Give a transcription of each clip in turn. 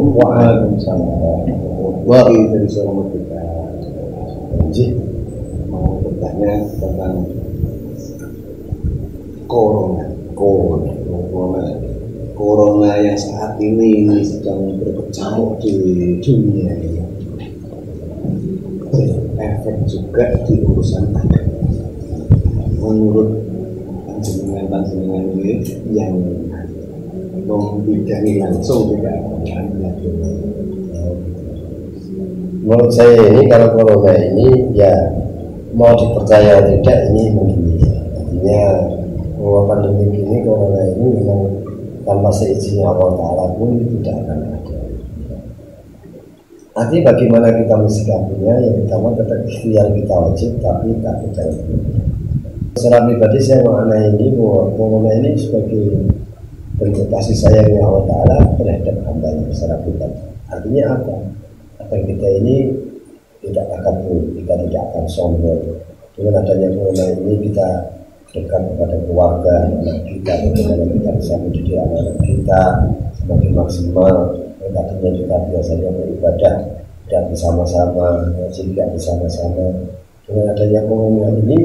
Waalaikumsalam. Wah, dari seorang kita mau bertanya tentang corona yang saat ini sedang berkecamuk di dunia ini, berefek juga di urusan agama. Menurut panjenengan ini yang membidangi langsung tidak akan. Menurut saya ini kalau corona ini ya mau dipercaya tidak ini begini, artinya bahwa pandemi ini corona ini memang tanpa seizinnya Allah Ta'ala pun tidak akan ada. Nanti bagaimana kita mensikapinya, yang pertama tetap ikhtiar kita wajib, tapi tak percaya. Secara pribadi saya mengenai ini bahwa corona ini sebagai bentuk kasih sayangnya Allah Ta'ala terhadap hambanya secara pribadi. Artinya apa? Agar kita ini tidak akan kita tidak akan sombong. Dengan adanya corona ini kita dekat kepada keluarga, anak kita, bagaimana kita bisa mendidik anak kita semakin maksimal. Tadinya kita biasanya beribadah tidak bersama-sama, tidak bersama-sama. Dengan adanya corona ini,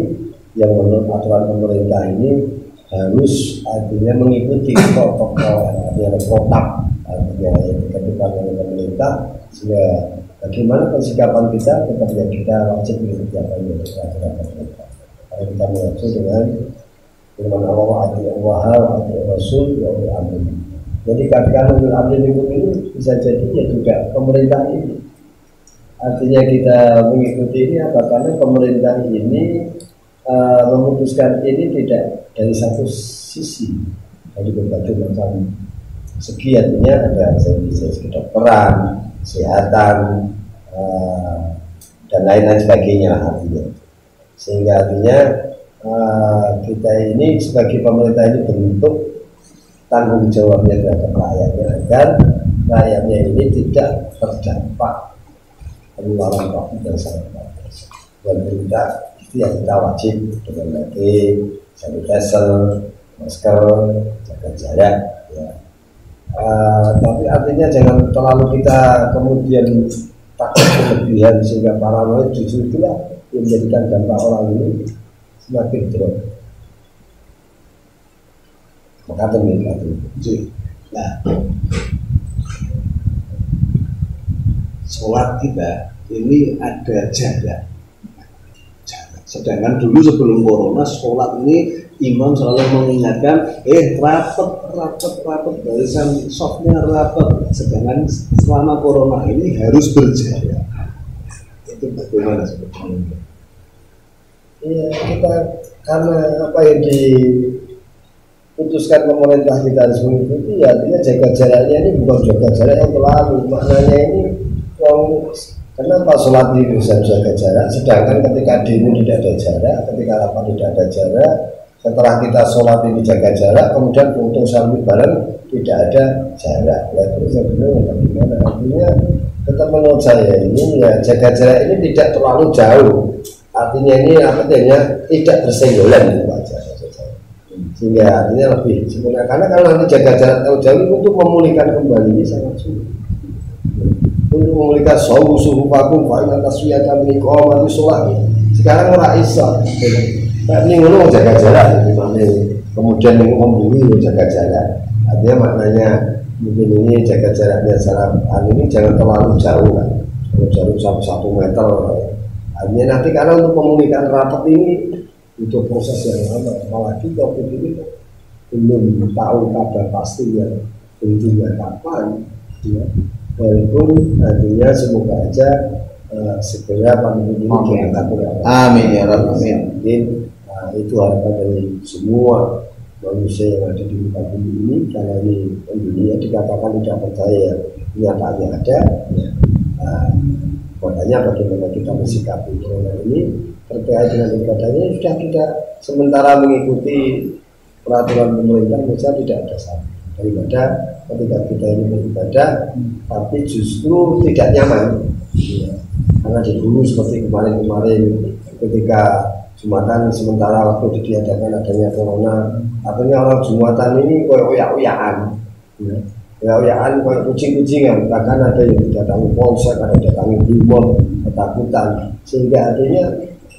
yang menurut aturan pemerintah ini harus artinya mengikuti protokol, artinya protap, artinya yang ditentukan oleh pemerintah. Sehingga bagaimana persikapan kita, tetap yang kita wajib mengikuti apa yang aturan pemerintah. Karena kita mengacu dengan firman Allah, Allah, Rasul, Amin. Jadi katakan ulul amri minkum ini bisa jadi ya juga pemerintah ini. Artinya kita mengikuti ini apa? Karena pemerintah ini memutuskan ini tidak dari satu sisi, dari berbagai macam segi. Artinya ada segi kedokteran, kesehatan, dan lain-lain sebagainya artinya. Sehingga artinya kita ini sebagai pemerintah ini bentuk tanggung jawabnya terhadap rakyatnya agar rakyatnya ini tidak terdampak penularan COVID yang sangat luar biasa. Dan kita wajib dengan baik sanitizer, masker, jaga jarak. Ya. Tapi artinya jangan terlalu kita kemudian takut berlebihan sehingga paranoid, justru itulah yang menjadikan dampak orang ini semakin drop. Maka demikian. Nah, sholat kita ini ada jarak. Sedangkan dulu sebelum corona, sholat ini imam selalu mengingatkan, rapat, barisan softnya rapat. Sedangkan selama corona ini harus berjarak. Itu bagaimana sebetulnya? Iya, kita karena apa yang diputuskan pemerintah kita harus mengikuti, ya artinya jaga jaraknya ini bukan jaga jarak yang terlalu. Maknanya ini kenapa sholat itu bisa jaga jarak, sedangkan ketika demo tidak ada jarak, ketika rapat tidak ada jarak, setelah kita sholat ini jaga jarak, kemudian foto selfie bareng tidak ada jarak. Ya terusnya benar bagaimana? Artinya tetap menurut saya ini ya jaga jarak ini tidak terlalu jauh. Artinya ini artinya tidak bersenggolan itu aja. Sehingga artinya lebih sebenarnya, karena kalau nanti jaga jarak terlalu jauh untuk memulihkan kembali ini sangat sulit. Untuk memulihkan suhu vakum, fa'in atas suyata minikau mati sholat. Sekarang orang Islam ini ngomong jaga jarak, kemudian membuli jaga jarak. Artinya maknanya mungkin ini jaga jaraknya secara ini jangan terlalu jauh kan, jauh sampai 1 meter. Artinya nanti karena untuk memulihkan rapat ini itu proses yang lama, apalagi COVID ini belum tahu kabar pasti yang tentunya kapan, ya. Walaupun artinya semoga aja segera pandemi ini diangkat. Amin ya Rabbal alamin. Itu harapan dari semua manusia yang ada di muka bumi ini, karena ini dunia dikatakan tidak percaya, nyatanya ada. Ya. Makanya bagaimana kita mensikapi corona ini terkait dengan ibadahnya, sudah kita sementara mengikuti peraturan pemerintah, misalnya tidak ada salah daripada ketika kita ini beribadah tapi justru tidak nyaman, ya. Karena di dulu seperti kemarin-kemarin ketika Jumatan sementara waktu diadakan adanya corona, artinya orang Jumatan ini koyak-koyak-koyakan, ya. ya kucing-kucingan, bahkan ada yang didatangi polsek, ada yang didatangi brimob, ketakutan, sehingga artinya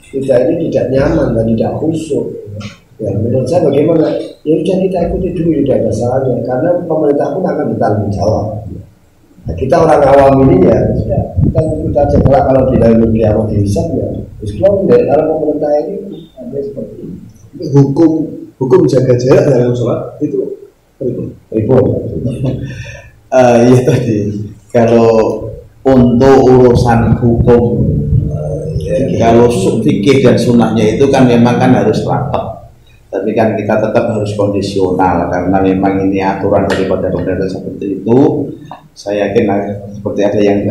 kita ini tidak nyaman dan tidak khusyuk. Ya, menurut saya bagaimana? Ya sudah kita ikuti dulu, tidak ada salahnya, karena pemerintah pun akan bertanggung jawab. Nah, kita orang awam ini ya sudah kita aja kalau tidak memiliki amat dihisap ya. Kalau pemerintah ini ada seperti ini. Hukum jaga jarak dalam sholat itu ribut. Ya tadi kalau untuk urusan hukum kalau fikih dan sunnahnya itu kan memang kan harus rapat, tapi kan kita tetap harus kondisional karena memang ini aturan daripada pemerintah seperti itu. Saya yakin seperti ada yang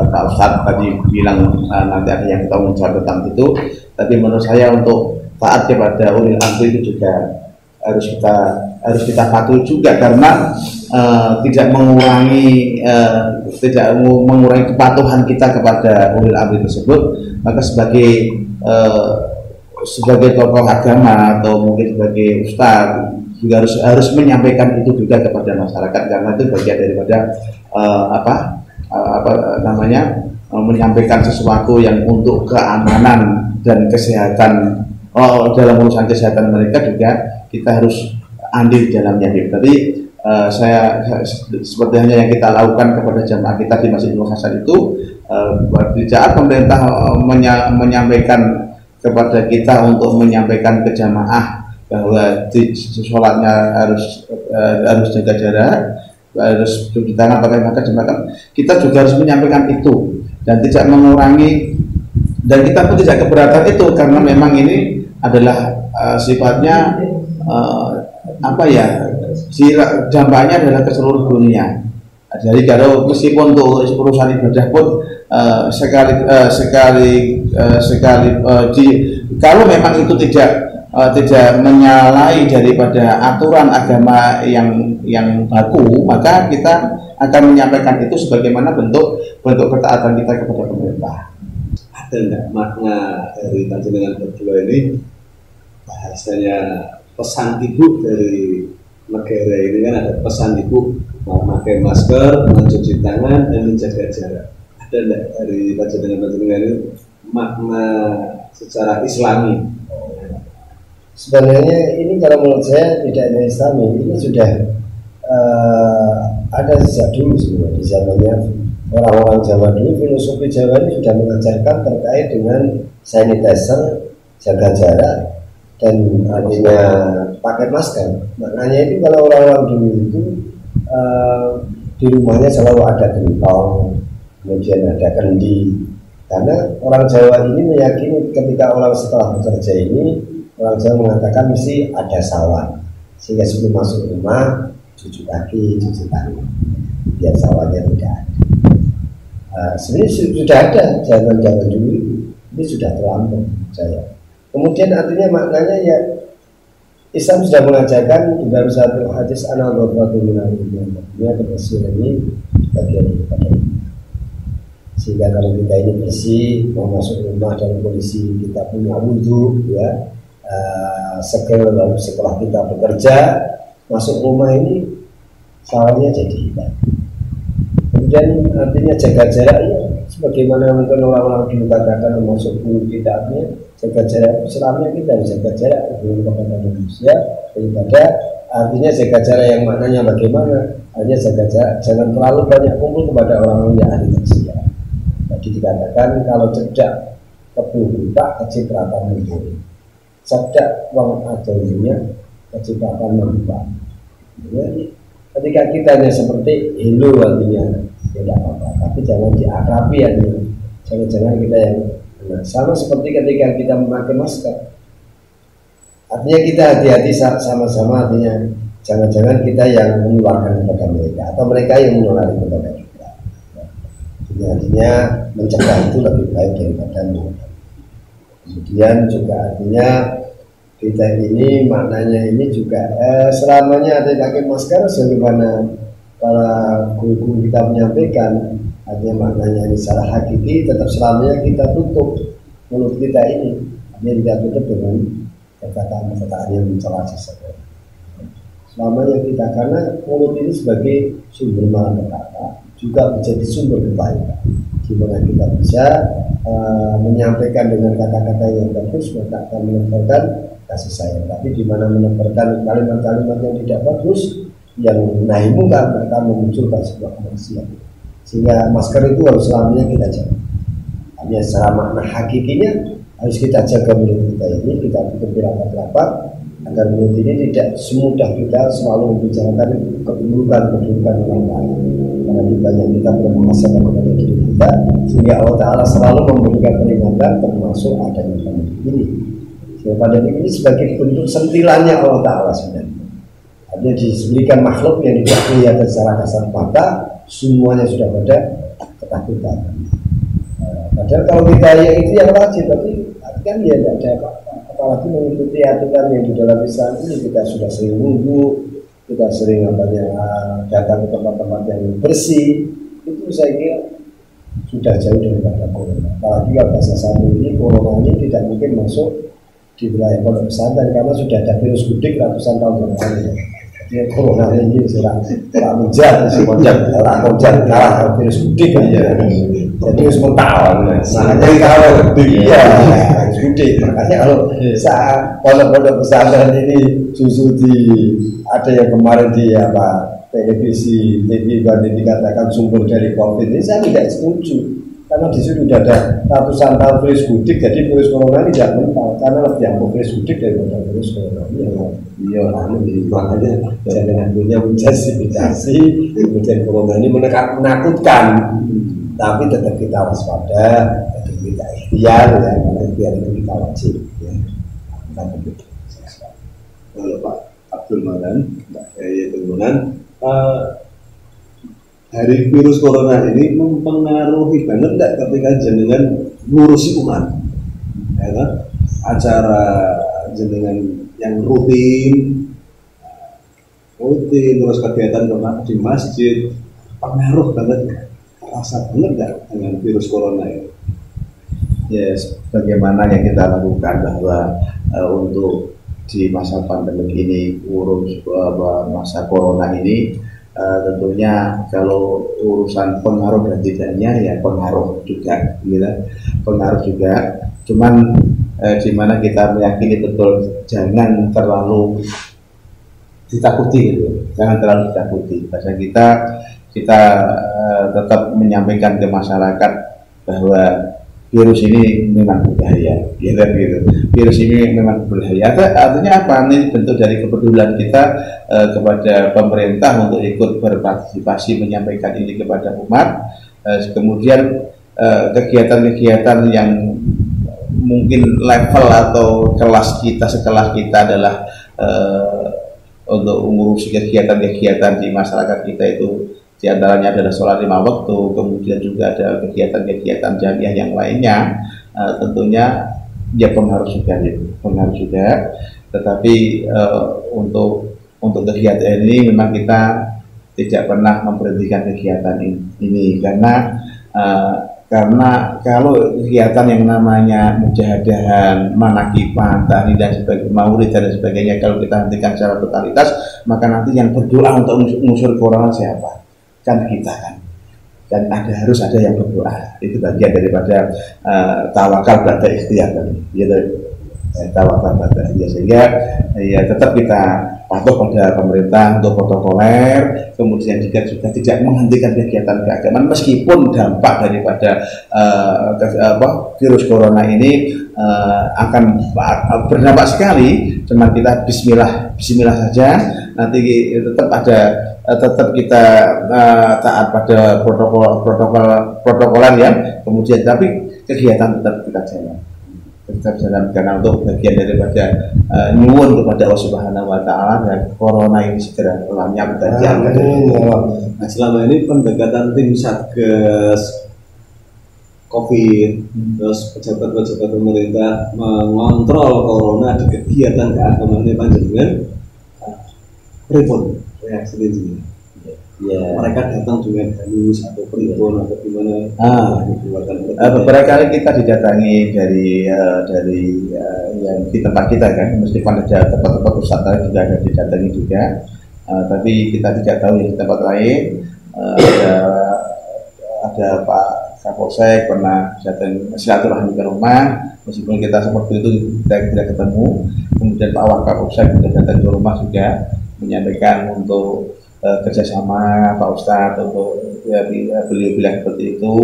Pak Ustadz tadi bilang nanti ada yang bertanggung jawab tentang itu, tapi menurut saya untuk taat kepada ulil amri itu juga harus kita patuhi juga, karena tidak mengurangi kepatuhan kita kepada ulil amri tersebut. Maka sebagai tokoh agama atau mungkin sebagai ustaz juga harus menyampaikan itu juga kepada masyarakat, karena itu bagian daripada menyampaikan sesuatu yang untuk keamanan dan kesehatan. Dalam urusan kesehatan mereka juga kita harus andil di dalamnya. Tadi saya seperti hanya yang kita lakukan kepada jamaah kita di Masjidil Hasan itu, di saat pemerintah menyampaikan kepada kita untuk menyampaikan ke jamaah bahwa sholatnya harus jaga jarak, harus cuci tangan, pakai masker, kita juga harus menyampaikan itu dan tidak mengurangi, dan kita pun tidak keberatan itu, karena memang ini adalah sifatnya dampaknya adalah ke seluruh dunia. Jadi kalau meskipun untuk urusan ibadah pun kalau memang itu tidak menyalahi daripada aturan agama yang baku, maka kita akan menyampaikan itu sebagaimana bentuk ketaatan kita kepada pemerintah. Ada enggak makna dari panjenengan berdua ini, bahasanya pesan ibu dari negara ini kan ada pesan ibu memakai masker, mencuci tangan, dan menjaga jarak. Ada enggak dari panjenengan ini makna secara Islami? Sebenarnya ini kalau menurut saya tidak ada Islami, ini sudah ada sejak dulu sebenarnya. Di zamannya orang-orang Jawa dulu, filosofi Jawa ini sudah mengajarkan terkait dengan sanitizer, jaga jarak, dan artinya pakai masker. Maknanya itu kalau orang-orang dulu itu di rumahnya selalu ada gentong, kemudian ada kendi, karena orang Jawa ini meyakini ketika orang setelah bekerja ini, orang Jawa mengatakan mesti ada sawan, sehingga sebelum masuk rumah cuci kaki, cuci tangan, biar sawannya tidak ada. Sebenarnya sudah ada zaman-zaman dulu, ini sudah terlampau saya. Kemudian artinya maknanya ya Islam sudah mengajarkan di dalam satu hadis an-nadhafatu minal iman, artinya kebersihan ini bagian daripada iman. Sehingga kalau kita ini bersih, mau masuk rumah dalam kondisi kita punya wudhu, ya, setelah kita bekerja, masuk rumah ini salahnya jadi hilang. Kemudian artinya jaga jarak ya, sebagaimana mungkin orang-orang dulu katakan masuk guru kita, artinya jaga jarak Islamnya kita jaga jarak dengan kepada manusia, daripada artinya jaga jarak yang maknanya bagaimana, hanya jaga jarak, jangan terlalu banyak kumpul kepada orang-orang yang ahli maksiat. Jadi dikatakan kalau cedak kebun buta kecipratan mencuri, cedak wong adolnya kecipratan membuat. Jadi ketika kita hanya seperti hello artinya tidak apa-apa, tapi jangan diakrabi ya, jangan-jangan kita yang benar. Sama seperti ketika kita memakai masker, artinya kita hati-hati sama-sama, artinya jangan-jangan kita yang menularkan kepada mereka atau mereka yang menulari kepada kita. Artinya mencegah itu lebih baik daripada mengobati. Kemudian juga artinya kita ini maknanya ini juga selamanya ada pakai masker sebagaimana para guru-guru kita menyampaikan, artinya maknanya ini secara hakiki tetap selamanya kita tutup mulut kita ini, artinya kita tutup dengan perkataan-perkataan yang mencela seseorang. selamanya kita, karena mulut ini sebagai sumber malapetaka juga menjadi sumber kebaikan. Gimana kita bisa menyampaikan dengan kata-kata yang bagus, maka akan menebarkan kasih sayang. Tapi di mana menebarkan kalimat-kalimat yang tidak bagus, yang nahi munkar, maka memunculkan sebuah kemaksiatan. Sehingga masker itu harus selamanya kita jaga. Hanya secara makna hakikinya harus kita jaga mulut kita ini, kita tutup rapat-rapat agar mulut ini tidak semudah kita selalu membicarakan keburukan orang lain. Karena banyak kita bermuhasabah kepada diri kita, sehingga Allah Ta'ala selalu memberikan peringatan termasuk adanya pandemi ini. Sehingga pandemi ini sebagai bentuk sentilannya Allah Ta'ala sebenarnya. Artinya diberikan makhluk yang tidak kelihatan secara kasat mata, semuanya sudah pada ketakutan. Padahal kalau kita ya itu yang wajib, tapi kan ya tidak ada apa-apa. Apalagi mengikuti aturan yang di dalam Islam ini, kita sudah sering wudhu, kita sering datang ke tempat-tempat yang bersih, itu saya kira sudah jauh daripada corona. Apalagi kalau bahasa satu ini, corona ini tidak mungkin masuk di wilayah pondok pesantren karena sudah ada virus gudik ratusan tahun yang lalu. Jadi corona ini sudah menjadi kalah virus gudik aja. Jadi harus mentawon. Makanya kalau iya harus gudik. Makanya kalau saat pondok pesantren ini justru ada yang kemarin di televisi TV banding dikatakan sumber dari COVID ini, saya tidak setuju. Karena di situ sudah ada ratusan tahun virus gudik, jadi virus corona ini tidak mental karena lebih ampuh virus gudik daripada virus corona. Iya, makanya jangan punya menjustifikasi kemudian corona ini menakutkan, tapi tetap kita waspada, tetap kita ikhtiar, ya, karena ikhtiar itu kita wajib. Ya. Kalau Pak Abdul Manan, Mbak Abdul Manan, hari virus corona ini mempengaruhi banget nggak ketika jenengan ngurusi umat, ya kan? Acara jenengan yang rutin terus kegiatan di masjid pengaruh banget, terasa banget nggak dengan virus corona ini? Yes, bagaimana yang kita lakukan bahwa untuk di masa pandemi ini, urus masa corona ini, tentunya kalau urusan pengaruh dan tidaknya ya pengaruh juga, gitu. Pengaruh juga. Cuman di mana kita meyakini betul jangan terlalu ditakuti, gitu. Jangan terlalu ditakuti. Bahasa kita tetap menyampaikan ke masyarakat bahwa virus ini memang berbahaya, gitu. Virus ini memang berbahaya. Artinya apa? Ini bentuk dari kepedulian kita kepada pemerintah untuk ikut berpartisipasi menyampaikan ini kepada umat. Kemudian kegiatan-kegiatan yang mungkin level atau sekelas kita adalah untuk mengurusi kegiatan-kegiatan di masyarakat kita itu. Di antaranya adalah sholat 5 waktu, kemudian juga ada kegiatan-kegiatan jamiah yang lainnya. Tentunya ya pengaruh juga. Tetapi untuk kegiatan ini memang kita tidak pernah memberhentikan kegiatan ini karena kalau kegiatan yang namanya mujahadahan, manakibah, tahlil dan sebagainya, maulid dan sebagainya, kalau kita hentikan secara totalitas, maka nanti yang berdoa untuk mengusir corona siapa? Kan kita kan, dan harus ada yang berdoa. Itu bagian daripada tawakal pada ikhtiar tadi, gitu. Tawakal pada ikhtiar, sehingga ya tetap kita patuh pada pemerintah untuk protokoler, kemudian juga tidak menghentikan kegiatan keagamaan meskipun dampak daripada virus corona ini akan berdampak sekali. Cuman kita Bismillah saja. Nanti tetap kita taat pada protokoler ya. Kemudian tapi kegiatan tetap kita jalan karena untuk bagian daripada nyuwun kepada Allah Subhanahu wa Ta'ala dan corona ini segera lenyap dan diangkat. Nah, selama ini pendekatan tim Satgas COVID, terus pejabat-pejabat pemerintah mengontrol corona di kegiatan keagamaan panjenengan, pripun reaksi ini? Ya. Mereka datang dengan halus atau pripun atau gimana? Beberapa kali kita didatangi dari yang di tempat kita kan, meskipun ada tempat-tempat wisata juga ada didatangi juga. Tapi kita tidak tahu yang di tempat lain. Ada Pak Kapolsek pernah datang silaturahmi ke rumah, meskipun kita seperti itu kita tidak ketemu. Kemudian Pak Wakapolsek juga datang ke rumah juga menyampaikan untuk kerjasama Pak Ustadz untuk beliau bilang seperti itu.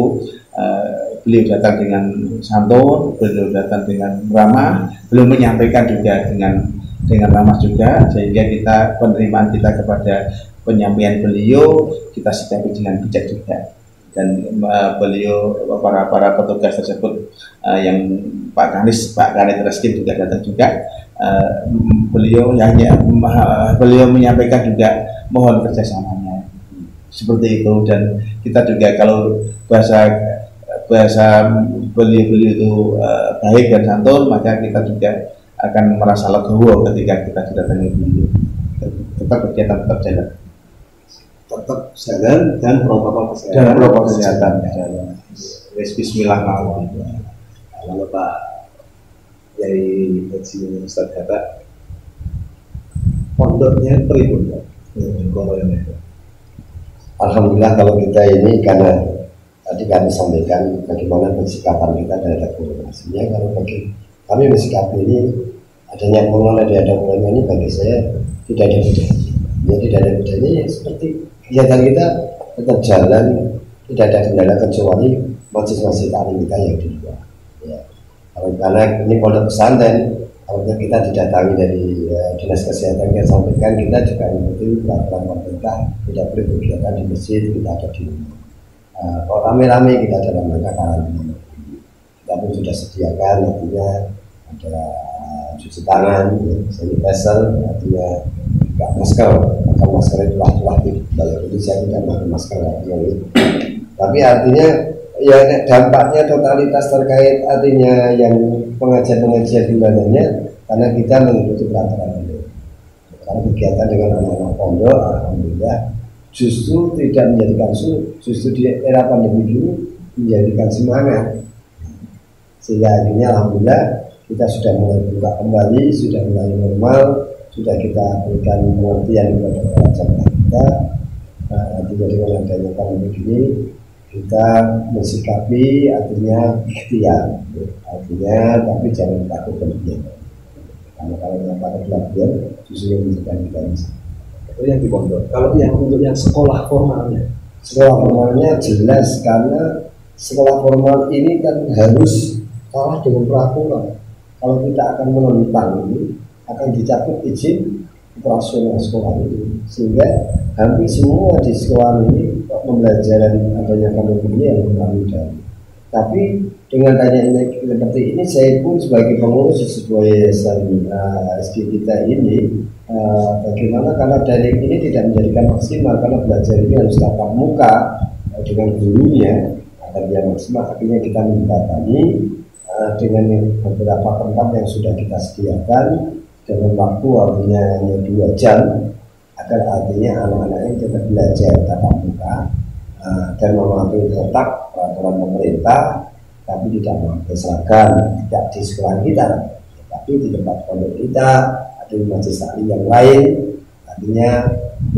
Beliau datang dengan santun, beliau datang dengan ramah, beliau menyampaikan juga dengan ramah juga, sehingga kita penerimaan kita kepada penyampaian beliau kita sikapi dengan bijak juga. Dan beliau para petugas tersebut yang Pak Kanit Reskrim juga datang juga, beliau menyampaikan juga mohon kerjasamanya seperti itu. Dan kita juga kalau bahasa beliau itu baik dan santun, maka kita juga akan merasa legowo ketika kita didatangi beliau. Tetap kegiatan tetap jalan dan protokol kesehatan. Bismillah mawon. Kalau Pak Yai Haji Ustadz kata pondoknya pribun, Alhamdulillah kalau kita ini, karena tadi kami sampaikan bagaimana persikapan kita terhadap koronasinya. Kalau bagi kami bersikapi ini adanya corona, ada corona ini bagi saya tidak ada bedanya. Ya tidak ada bedanya, ya seperti kegiatan kita tetap jalan, tidak ada kendala kecuali masjid-masjid taklim kita yang di luar. Ya. Karena ini pondok pesantren, kalau kita didatangi dari dinas kesehatan yang sampaikan, kita juga mengikuti peraturan pemerintah, tidak boleh kegiatan di masjid, kita ada di rumah. Kalau rame-rame kita dalam rangka karantina. Kita pun sudah sediakan, artinya ada cuci tangan, sanitizer, artinya juga masker. Maka masker itu lah di balik Indonesia tidak pakai masker artinya itu. Tapi artinya ya dampaknya totalitas terkait artinya yang pengajian-pengajian di bulanannya, karena kita mengikuti peraturan itu. Karena kegiatan dengan anak-anak pondok, alhamdulillah justru tidak menjadikan sulit, justru di era pandemi ini menjadikan semangat. Sehingga akhirnya alhamdulillah kita sudah mulai buka kembali, sudah mulai normal, sudah kita berikan pengertian kepada para jamaah kita. Artinya dengan adanya pandemi ini kita mensikapi artinya ikhtiar, artinya tapi jangan takut berlebihan. Karena kalau yang takut berlebihan justru yang menjadikan kita bisa. Itu yang di pondok. Kalau yang untuk yang sekolah formalnya jelas, karena sekolah formal ini kan harus kalah dengan peraturan. Kalau kita akan menentang ini, akan dicabut izin operasional sekolah ini, sehingga hampir semua di sekolah ini pembelajaran adanya pandemi ini yang kami dari. Tapi dengan tanya seperti ini, saya pun sebagai pengurus sebuah yayasan SD kita ini, bagaimana karena daring ini tidak menjadikan maksimal, karena belajar ini harus tatap muka dengan gurunya agar dia maksimal. Akhirnya kita mendatangi dengan beberapa tempat yang sudah kita sediakan dengan waktu artinya hanya 2 jam, agar artinya anak-anak ini tetap belajar tatap muka dan mematuhi tetap peraturan pemerintah, tapi tidak memakai seragam, tidak di sekolah kita, tapi di tempat pondok kita, ada di majelis taklim yang lain, artinya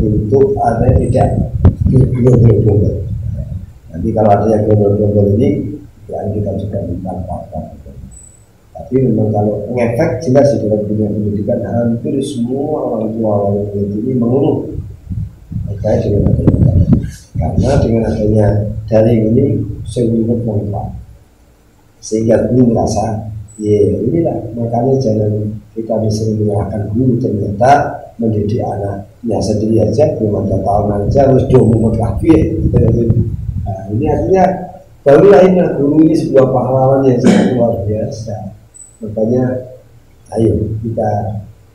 untuk ada tidak gerombol-gerombol. Nanti kalau adanya gerombol-gerombol ini, ya kita juga minta apa. Tapi memang kalau ngefek jelas di dalam dunia pendidikan, hampir semua orang tua orang ini mengeluh terkait dengan adanya, karena dengan adanya daring ini sungguh manfaat, sehingga guru merasa ya inilah, makanya jangan kita bisa menyalahkan guru, ternyata mendidik anaknya sendiri aja belum ada tahun aja harus domong kafir. Nah, ini artinya barulah ini guru ini sebuah pahlawan yang sangat luar biasa. Makanya ayo kita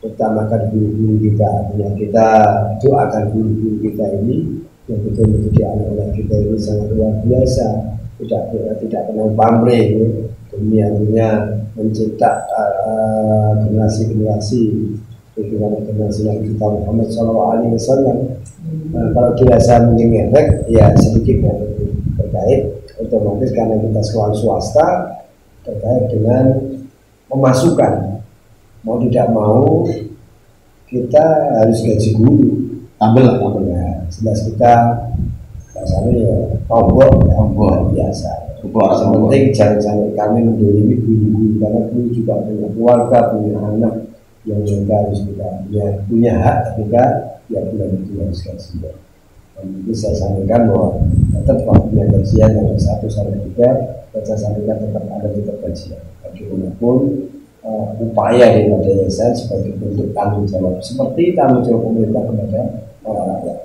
utamakan guru-guru kita, artinya kita doakan guru-guru kita ini yang betul mendidik anak-anak kita ini sangat luar biasa, tidak kenal pamrih, demi artinya mencetak generasi-generasi bagaimana generasi yang kita Muhammad SAW. Kalau dirasa mungkin efek, ya sedikit terkait otomatis karena kita sekolah swasta terkait dengan pemasukan, mau tidak mau kita harus gaji guru, tampil lah. Ya, jelas kita rasanya ya tombol biasa. Yang penting jangan sampai kami mendolimi guru-guru, karena guru juga punya keluarga, punya anak yang juga harus kita punya hak ketika ya bulan itu harus gajian. Dan itu saya sampaikan bahwa tetap waktunya gajian yang 1 sampai 3, saya sampaikan tetap ada tetap gajian. Bagaimanapun upaya daripada yayasan sebagai bentuk tanggung jawab, seperti tanggung jawab pemerintah kepada para rakyat.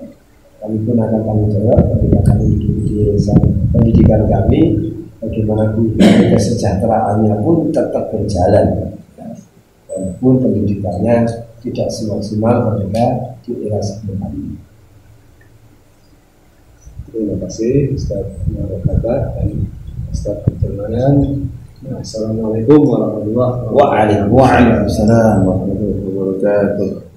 Kami pun akan tanggung jawab ketika kami hidup di yayasan pendidikan kami, bagaimana kesejahteraannya pun tetap berjalan, walaupun pendidikannya tidak semaksimal ketika di era sebelum ini. Terima kasih Ustaz Marokata dan Ustaz Perjalanan. Assalamualaikum warahmatullahi wabarakatuh. Waalaikumsalam warahmatullahi wabarakatuh.